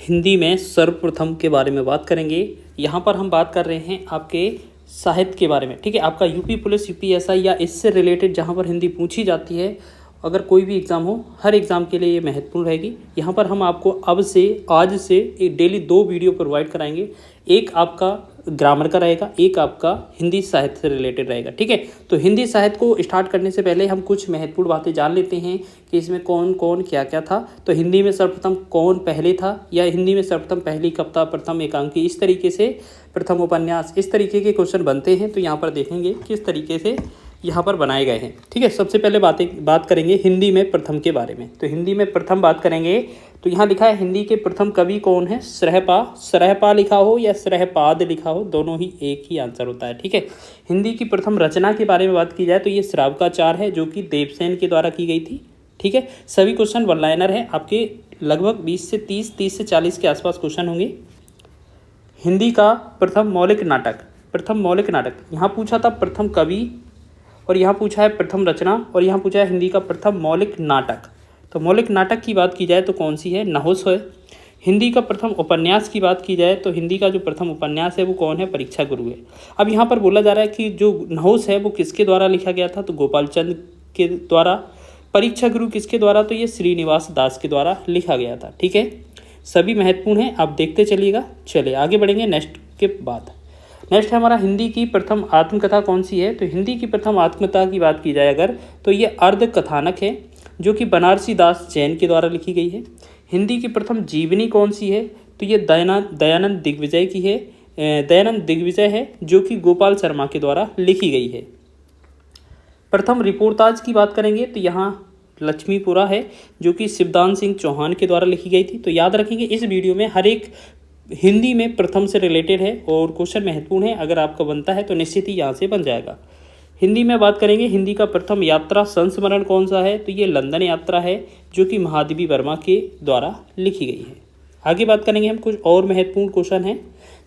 हिंदी में सर्वप्रथम के बारे में बात करेंगे। यहाँ पर हम बात कर रहे हैं आपके साहित्य के बारे में, ठीक है। आपका यूपी पुलिस, यूपीएसआई या इससे रिलेटेड जहाँ पर हिंदी पूछी जाती है, अगर कोई भी एग्ज़ाम हो, हर एग्ज़ाम के लिए ये महत्वपूर्ण रहेगी। यहाँ पर हम आपको आज से एक डेली 2 वीडियो प्रोवाइड कराएंगे। एक आपका ग्रामर का रहेगा, एक आपका हिंदी साहित्य से रिलेटेड रहेगा, ठीक है। तो हिंदी साहित्य को स्टार्ट करने से पहले हम कुछ महत्वपूर्ण बातें जान लेते हैं कि इसमें कौन कौन क्या क्या था। तो हिंदी में सर्वप्रथम कौन पहले था, या हिंदी में सर्वप्रथम पहली कविता, प्रथम एकांकी, इस तरीके से प्रथम उपन्यास, इस तरीके के क्वेश्चन बनते हैं। तो यहाँ पर देखेंगे किस तरीके से यहाँ पर बनाए गए हैं, ठीक है। सबसे पहले बात करेंगे हिंदी में प्रथम के बारे में। तो हिंदी में प्रथम बात करेंगे तो यहाँ लिखा है हिंदी के प्रथम कवि कौन है? सरहपा लिखा हो या सरहपाद लिखा हो, दोनों ही एक ही आंसर होता है, ठीक है। हिंदी की प्रथम रचना के बारे में बात की जाए तो ये श्रावकाचार है, जो कि देवसेन के द्वारा की गई थी, ठीक है। सभी क्वेश्चन वन लाइनर है, आपके लगभग 20 से 30 से 40 के आसपास क्वेश्चन होंगे। हिंदी का प्रथम मौलिक नाटक यहाँ पूछा था प्रथम कवि, और यहाँ पूछा है प्रथम रचना, और यहाँ पूछा है हिंदी का प्रथम मौलिक नाटक। तो मौलिक नाटक की बात की जाए तो कौन सी है? नहुस है। हिंदी का प्रथम उपन्यास की बात की जाए तो हिंदी का जो प्रथम उपन्यास है वो कौन है? परीक्षा गुरु है। अब यहाँ पर बोला जा रहा है कि जो नहुस है वो किसके द्वारा लिखा गया था? तो गोपाल चंद के द्वारा। परीक्षा गुरु किसके द्वारा? तो ये श्रीनिवास दास के द्वारा लिखा गया था, ठीक है। सभी महत्वपूर्ण हैं, आप देखते चलिएगा। चलिए आगे बढ़ेंगे नेक्स्ट के बाद। नेक्स्ट है हमारा हिंदी की प्रथम आत्मकथा कौन सी है? तो हिंदी की प्रथम आत्मकथा की बात की जाए अगर, तो ये अर्ध कथानक है, जो कि बनारसी दास जैन के द्वारा लिखी गई है। हिंदी की प्रथम जीवनी कौन सी है? तो ये दयानंद दिग्विजय की है, जो कि गोपाल शर्मा के द्वारा लिखी गई है। प्रथम रिपोर्टाज की बात करेंगे तो यहाँ लक्ष्मीपुरा है, जो कि शिवदान सिंह चौहान के द्वारा लिखी गई थी। तो याद रखेंगे इस वीडियो में हर एक हिंदी में प्रथम से रिलेटेड है और क्वेश्चन महत्वपूर्ण है। अगर आपका बनता है तो निश्चित ही यहाँ से बन जाएगा। हिंदी में बात करेंगे, हिंदी का प्रथम यात्रा संस्मरण कौन सा है? तो ये लंदन यात्रा है, जो कि महादेवी वर्मा के द्वारा लिखी गई है। आगे बात करेंगे हम कुछ और महत्वपूर्ण क्वेश्चन हैं,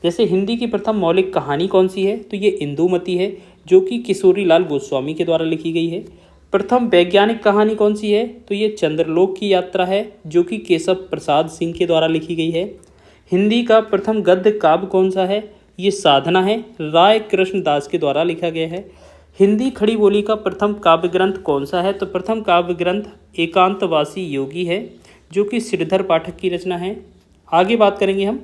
जैसे हिंदी की प्रथम मौलिक कहानी कौन सी है? तो ये इंदुमती है, जो कि किशोरी लाल गोस्वामी के द्वारा लिखी गई है। प्रथम वैज्ञानिक कहानी कौन सी है? तो ये चंद्रलोक की यात्रा है, जो कि केशव प्रसाद सिंह के द्वारा लिखी गई है। हिंदी का प्रथम गद्य काव्य कौन सा है? ये साधना है, राय कृष्ण दास के द्वारा लिखा गया है। हिंदी खड़ी बोली का प्रथम काव्य ग्रंथ कौन सा है? तो प्रथम काव्य ग्रंथ एकांतवासी योगी है, जो कि श्रीधर पाठक की रचना है। आगे बात करेंगे हम।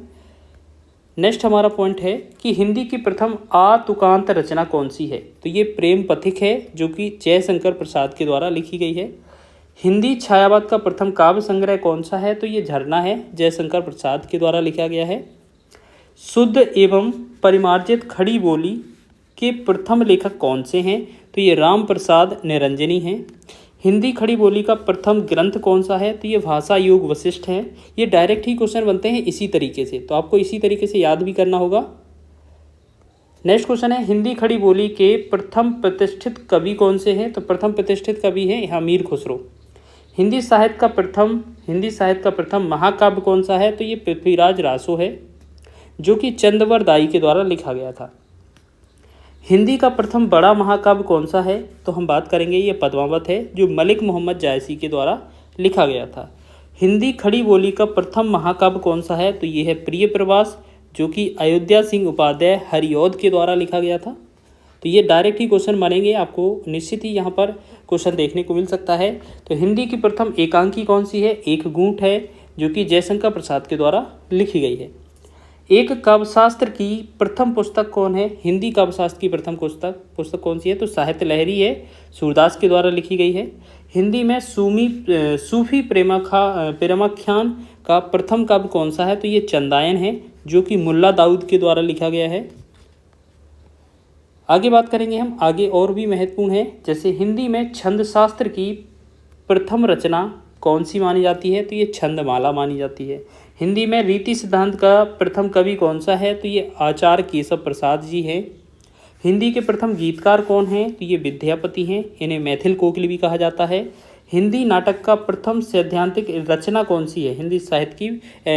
नेक्स्ट हमारा पॉइंट है कि हिंदी की प्रथम आतुकांत रचना कौन सी है? तो ये प्रेम पथिक है, जो कि जयशंकर प्रसाद के द्वारा लिखी गई है। हिंदी छायावाद का प्रथम काव्य संग्रह कौन सा है? तो ये झरना है, जयशंकर प्रसाद के द्वारा लिखा गया है। शुद्ध एवं परिमार्जित खड़ी बोली के प्रथम लेखक कौन से हैं? तो ये राम प्रसाद निरंजनी हैं। हिंदी खड़ी बोली का प्रथम ग्रंथ कौन सा है? तो ये भाषा योग वशिष्ठ है। ये डायरेक्ट ही क्वेश्चन बनते हैं इसी तरीके से, तो आपको इसी तरीके से याद भी करना होगा। नेक्स्ट क्वेश्चन है, हिंदी खड़ी बोली के प्रथम प्रतिष्ठित कवि कौन से हैं? तो प्रथम प्रतिष्ठित कवि हैं अमीर खुसरो। हिंदी साहित्य का प्रथम महाकाव्य कौन सा है? तो ये पृथ्वीराज रासो है, जो कि चंद्रवर दाई के द्वारा लिखा गया था। हिंदी का प्रथम बड़ा महाकाव्य कौन सा है? तो हम बात करेंगे ये पद्मावत है, जो मलिक मोहम्मद जायसी के द्वारा लिखा गया था। हिंदी खड़ी बोली का प्रथम महाकाव्य कौन सा है? तो ये है प्रिय प्रवास, जो कि अयोध्या सिंह उपाध्याय हरिऔध के द्वारा लिखा गया था। तो ये डायरेक्ट ही क्वेश्चन बनेंगे, आपको निश्चित ही यहाँ पर क्वेश्चन देखने को मिल सकता है। तो हिंदी की प्रथम एकांकी कौन सी है? एक गूंठ है, जो कि जयशंकर प्रसाद के द्वारा लिखी गई है। एक काव्यशास्त्र की प्रथम पुस्तक कौन है? हिंदी काव्यशास्त्र की प्रथम पुस्तक कौन सी है? तो साहित्य लहरी है, सूरदास के द्वारा लिखी गई है। हिंदी में सूफी प्रेमाख्यान का प्रथम काव्य कौन सा है? तो ये चंदायन है, जो कि मुल्ला दाऊद के द्वारा लिखा गया है। आगे बात करेंगे हम, आगे और भी महत्वपूर्ण है, जैसे हिंदी में छंद शास्त्र की प्रथम रचना कौन सी मानी जाती है? तो ये छंदमाला मानी जाती है। हिंदी में रीति सिद्धांत का प्रथम कवि कौन सा है? तो ये आचार्य केशव प्रसाद जी हैं। हिंदी के प्रथम गीतकार कौन हैं? तो ये विद्यापति हैं, इन्हें मैथिल कोकिल भी कहा जाता है। हिंदी नाटक का प्रथम सैद्धांतिक रचना कौन सी है?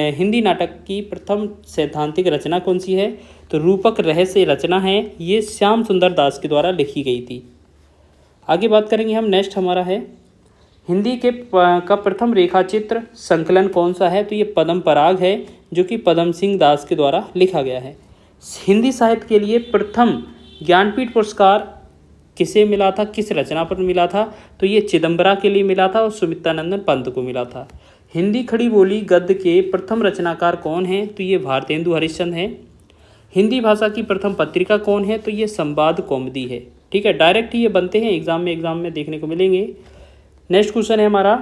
हिंदी नाटक की प्रथम सैद्धांतिक रचना कौन सी है? तो रूपक रहस्य रचना है, ये श्याम सुंदर दास के द्वारा लिखी गई थी। आगे बात करेंगे हम, नेक्स्ट हमारा है हिंदी का प्रथम रेखाचित्र संकलन कौन सा है? तो ये पद्म पराग है, जो कि पदम सिंह दास के द्वारा लिखा गया है। हिंदी साहित्य के लिए प्रथम ज्ञानपीठ पुरस्कार किसे मिला था, किस रचना पर मिला था, तो ये चिदम्बरा के लिए मिला था और सुमित्रानंदन पंत को मिला था। हिंदी खड़ी बोली गद्य के प्रथम रचनाकार कौन हैं, तो ये भारतेंदु हरिश्चंद्र हैं। हिंदी भाषा की प्रथम पत्रिका कौन है, तो ये संवाद कौमुदी है। ठीक है, डायरेक्ट ये बनते हैं एग्जाम में देखने को मिलेंगे। नेक्स्ट क्वेश्चन है हमारा,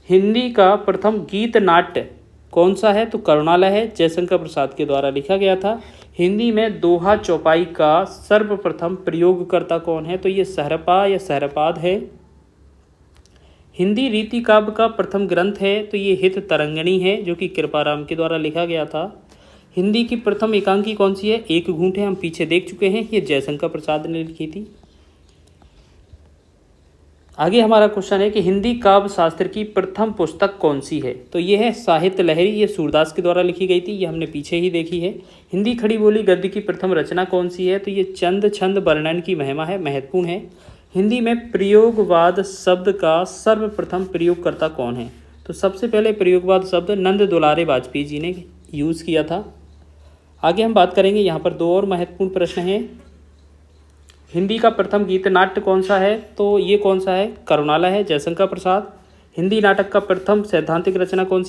हिंदी का प्रथम गीत नाट्य कौन सा है, तो करुणालय है, जयशंकर प्रसाद के द्वारा लिखा गया था। हिंदी में दोहा चौपाई का सर्वप्रथम प्रयोगकर्ता कौन है, तो ये सहरपा या सहरपाद है। हिंदी रीति काव्य का प्रथम ग्रंथ है, तो ये हित तरंगिणी है, जो कि कृपाराम के द्वारा लिखा गया था। हिंदी की प्रथम एकांकी कौन सी है, एक घूंट है, हम पीछे देख चुके हैं, ये जयशंकर प्रसाद ने लिखी थी। आगे हमारा क्वेश्चन है कि हिंदी काव्य शास्त्र की प्रथम पुस्तक कौन सी है, तो ये है साहित्य लहरी, ये सूरदास के द्वारा लिखी गई थी, ये हमने पीछे ही देखी है। हिंदी खड़ी बोली गद्य की प्रथम रचना कौन सी है, तो ये चंद छंद वर्णन की महिमा है, महत्वपूर्ण है। हिंदी में प्रयोगवाद शब्द का सर्वप्रथम प्रयोगकर्ता कौन है, तो सबसे पहले प्रयोगवाद शब्द नंद दुलारे वाजपेयी जी ने यूज़ किया था। आगे हम बात करेंगे, यहाँ पर दो और महत्वपूर्ण प्रश्न हैं। हिंदी का प्रथम गीत नाट्य कौन सा है, तो ये कौन सा है, करुणालय है, जयशंकर प्रसाद। हिंदी नाटक का प्रथम सैद्धांतिक रचना कौन सी